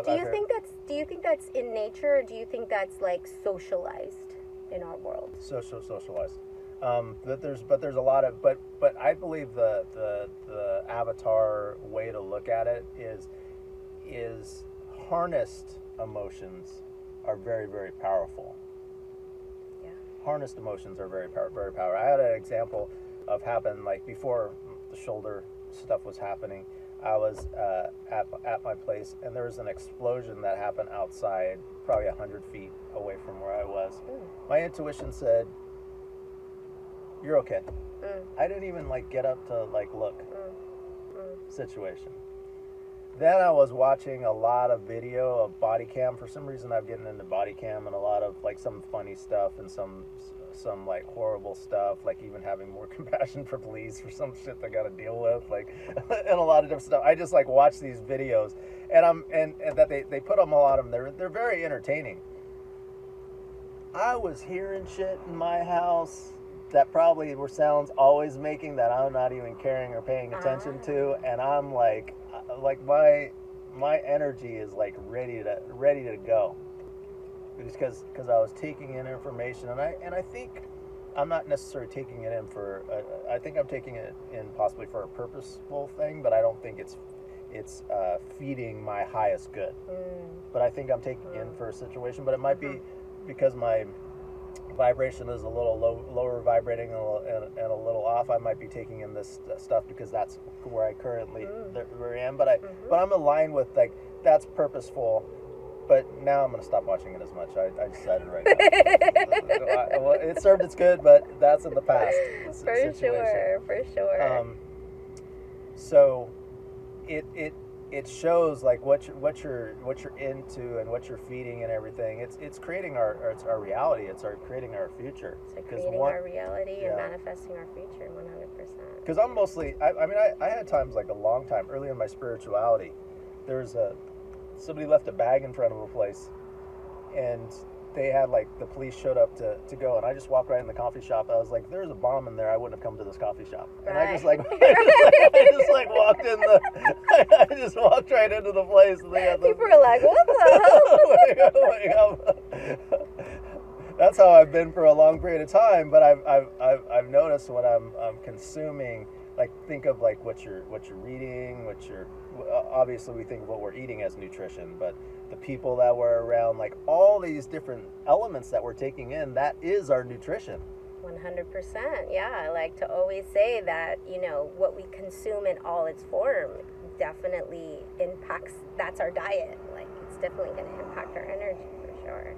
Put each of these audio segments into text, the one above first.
Do you think that's in nature, or do you think that's like socialized in our world? Socialized. But there's a lot of but I believe the avatar way to look at it is harnessed emotions are very, very powerful. Yeah. Harnessed emotions are very powerful. I had an example of happened like before the shoulder stuff was happening. I was at my place, and there was an explosion that happened outside, probably 100 feet away from where I was. My intuition said, "You're okay." I didn't even like get up to like look. Situation. Then I was watching a lot of video of body cam. For some reason, I'm getting into body cam and a lot of like some funny stuff and some like horrible stuff, like even having more compassion for police for some shit they got to deal with, like, and a lot of different stuff. I just like watch these videos, and that they put them a lot of them. They're very entertaining. I was hearing shit in my house that probably were sounds always making that I'm not even caring or paying attention to, and I'm like my energy is like ready to go, just because I was taking in information, and I think I'm not necessarily taking it in for I think I'm taking it in possibly for a purposeful thing, but I don't think it's feeding my highest good. But I think I'm taking in for a situation, but it might be because my vibration is a little lower vibrating and a little off. I might be taking in this stuff because that's where I currently am. But I'm aligned with like that's purposeful. But now I'm going to stop watching it as much. I decided right now. It served its good, but that's in the past. For sure. So it shows like what you're into and what you're feeding and everything. It's creating our reality. It's creating our future. It's like creating our reality and manifesting our future 100%. Because I'm mostly I had times like a long time early in my spirituality. There's somebody left a bag in front of a place, and they had like the police showed up to go, and I just walked right in the coffee shop. I was like, "There's a bomb in there. I wouldn't have come to this coffee shop." And I just like I just walked right into the place. And they had people are like, "What the hell?" That's how I've been for a long period of time. But I've noticed when I'm consuming, like, think of like what you're reading, obviously we think of what we're eating as nutrition, but the people that we're around, like all these different elements that we're taking in, that is our nutrition. 100%. Yeah, I like to always say that, what we consume in all its form definitely impacts, that's our diet. Like, it's definitely going to impact our energy for sure.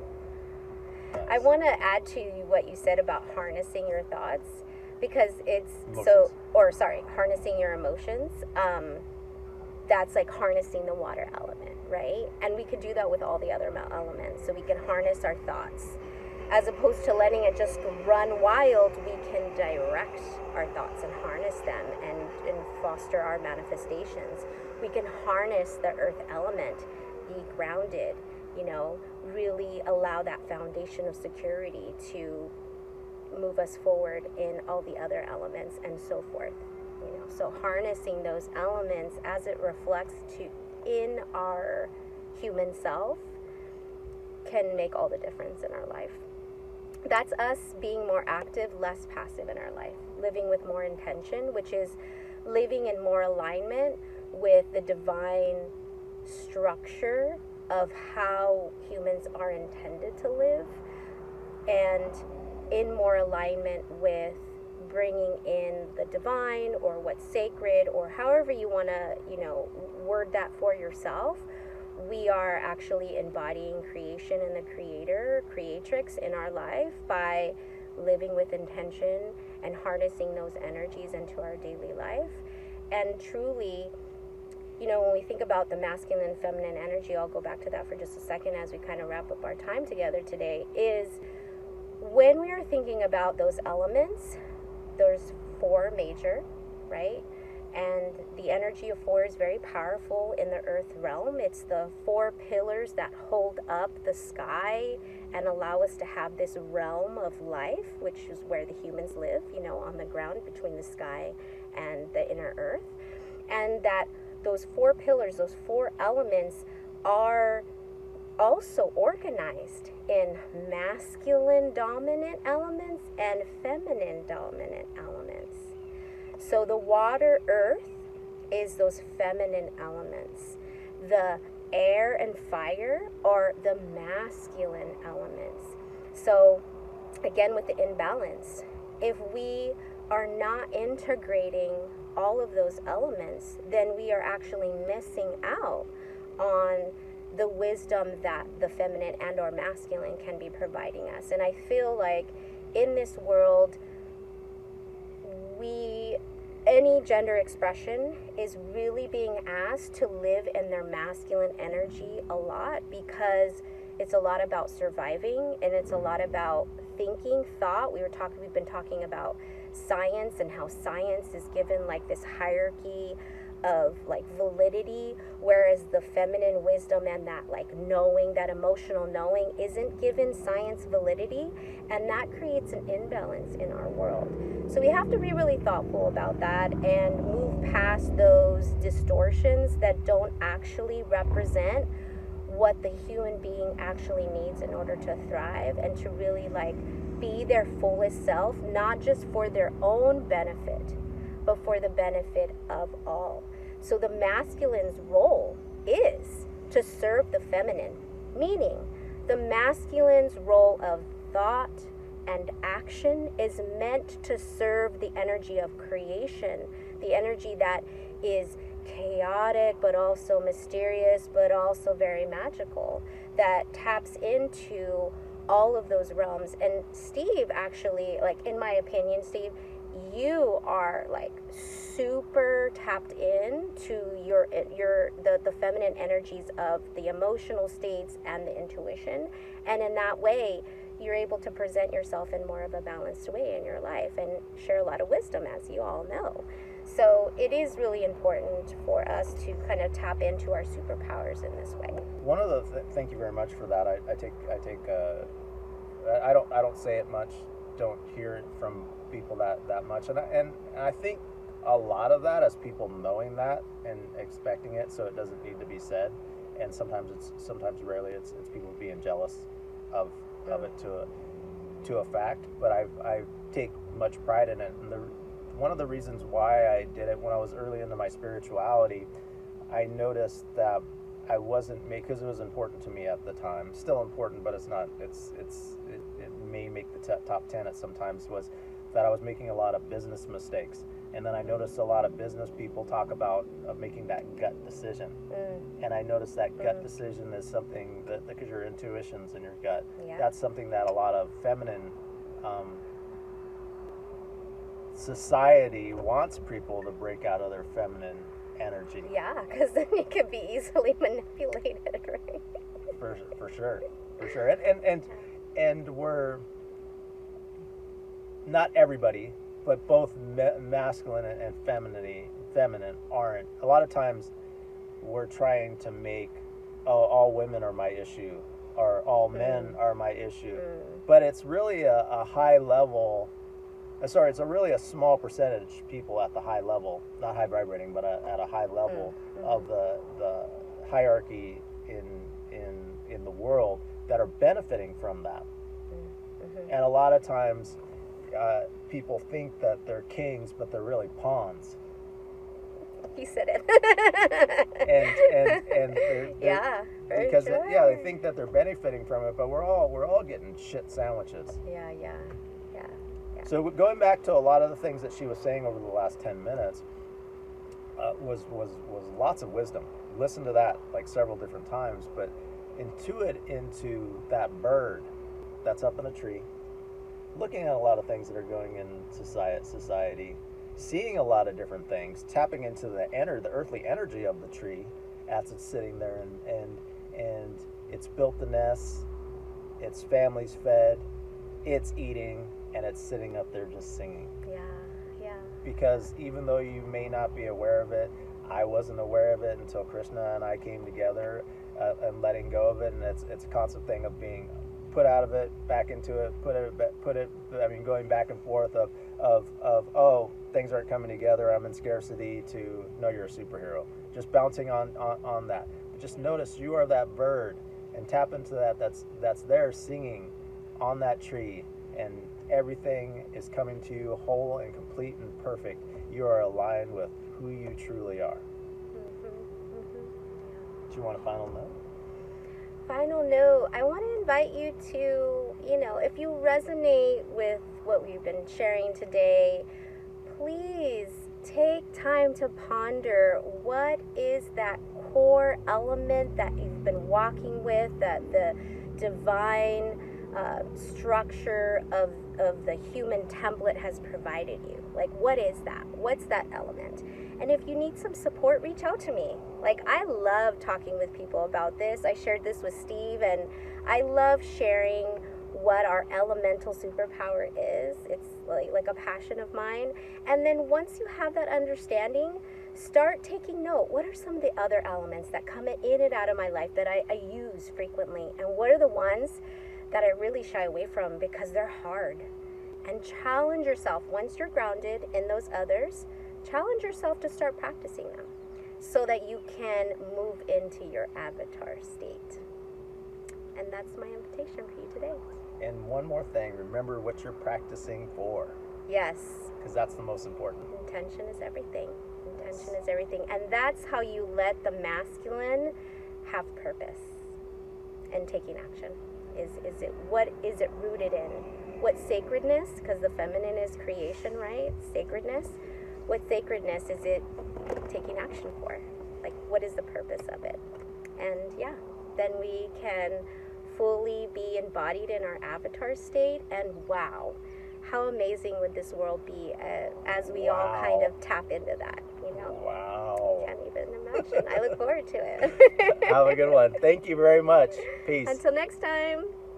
Nice. I want to add to what you said about harnessing your thoughts, because it's harnessing your emotions. That's like harnessing the water element, right? And we could do that with all the other elements. So we can harness our thoughts. As opposed to letting it just run wild, we can direct our thoughts and harness them and foster our manifestations. We can harness the earth element, be grounded, really allow that foundation of security to move us forward in all the other elements and so forth. So harnessing those elements as it reflects in our human self can make all the difference in our life. That's us being more active, less passive in our life, living with more intention, which is living in more alignment with the divine structure of how humans are intended to live, and in more alignment with bringing in the divine or what's sacred, or however you want to, word that for yourself. We are actually embodying creation and the creatrix in our life by living with intention and harnessing those energies into our daily life. And truly, when we think about the masculine and feminine energy, I'll go back to that for just a second as we kind of wrap up our time together today, is when we are thinking about those elements, there's 4 major, right? And the energy of 4 is very powerful in the earth realm. It's the 4 pillars that hold up the sky and allow us to have this realm of life, which is where the humans live, on the ground between the sky and the inner earth. And that those 4 pillars, those 4 elements are also organized in masculine dominant elements and feminine dominant elements. So the water, earth, is those feminine elements. The air and fire are the masculine elements. So again, with the imbalance, if we are not integrating all of those elements, then we are actually missing out on the wisdom that the feminine and or masculine can be providing us. And I feel like in this world, any gender expression is really being asked to live in their masculine energy a lot, because it's a lot about surviving, and it's a lot about thinking, thought. We've been talking about science and how science is given like this hierarchy of like validity, whereas the feminine wisdom and that like knowing, that emotional knowing, isn't given science validity, and that creates an imbalance in our world. So we have to be really thoughtful about that and move past those distortions that don't actually represent what the human being actually needs in order to thrive and to really like be their fullest self, not just for their own benefit, but for the benefit of all. So the masculine's role is to serve the feminine, meaning the masculine's role of thought and action is meant to serve the energy of creation, the energy that is chaotic but also mysterious but also very magical, that taps into all of those realms. And Steve, actually, like in my opinion, Steve, you are like super tapped in to the feminine energies of the emotional states and the intuition, and in that way you're able to present yourself in more of a balanced way in your life and share a lot of wisdom, as you all know. So it is really important for us to kind of tap into our superpowers in this way. One of the thank you very much for that. I don't say it much, don't hear it from people that much, and I think a lot of that is people knowing that and expecting it, so it doesn't need to be said. And sometimes rarely it's people being jealous of it to a fact. But I take much pride in it, and one of the reasons why I did it when I was early into my spirituality, I noticed that I wasn't, because it was important to me at the time, still important, but it's not, it may make the top 10 at sometimes, was that I was making a lot of business mistakes. And then I noticed a lot of business people talk about making that gut decision. And I noticed that gut decision is something that, because your intuitions in your gut, that's something that a lot of feminine society wants people to break out of their feminine energy. Yeah, because then you can be easily manipulated, right? For sure. And we're not everybody, but both masculine and feminine aren't. A lot of times we're trying to make all women are my issue, or all men are my issue, but it's really a high level. Sorry, it's really a small percentage people at the high level, not high vibrating, but at a high level of the hierarchy in the world that are benefiting from that. And a lot of times people think that they're kings, but they're really pawns. He said it. and they're because sure. They think that they're benefiting from it, but we're all getting shit sandwiches. Yeah. So going back to a lot of the things that she was saying over the last 10 minutes, was lots of wisdom. Listen to that like several different times, but into that bird that's up in a tree, looking at a lot of things that are going in society, seeing a lot of different things, tapping into the earthly energy of the tree as it's sitting there, and it's built the nest, its family's fed, it's eating, and it's sitting up there just singing. Yeah. Because even though you may not be aware of it, I wasn't aware of it until Krisna and I came together and letting go of it, and it's a constant thing of being put out of it, back into it, put it. I mean, going back and forth of oh, things aren't coming together, I'm in scarcity, to no, you're a superhero. Just bouncing on that. Just notice you are that bird and tap into that's there singing on that tree, and everything is coming to you whole and complete and perfect. You are aligned with who you truly are. Do you want a final note? Final note, I want to invite you to, if you resonate with what we've been sharing today, please take time to ponder what is that core element that you've been walking with, that the divine structure of the human template has provided you. Like, what is that? What's that element? And if you need some support, reach out to me. Like, I love talking with people about this. I shared this with Steve, and I love sharing what our elemental superpower is. It's like a passion of mine. And then once you have that understanding, start taking note. What are some of the other elements that come in and out of my life that I use frequently? And what are the ones that I really shy away from because they're hard? And challenge yourself. Once you're grounded in those others, challenge yourself to start practicing them so that you can move into your avatar state. And that's my invitation for you today. And one more thing, remember what you're practicing for. Yes. Because that's the most important. Intention is everything. Intention is everything. And that's how you let the masculine have purpose and taking action. What is it rooted in? What sacredness? Because the feminine is creation, right? Sacredness. What sacredness is it taking action for? Like, what is the purpose of it? And yeah, then we can fully be embodied in our avatar state. And wow, how amazing would this world be as we all kind of tap into that, Wow. Can't even imagine. I look forward to it. Have a good one. Thank you very much. Peace. Until next time.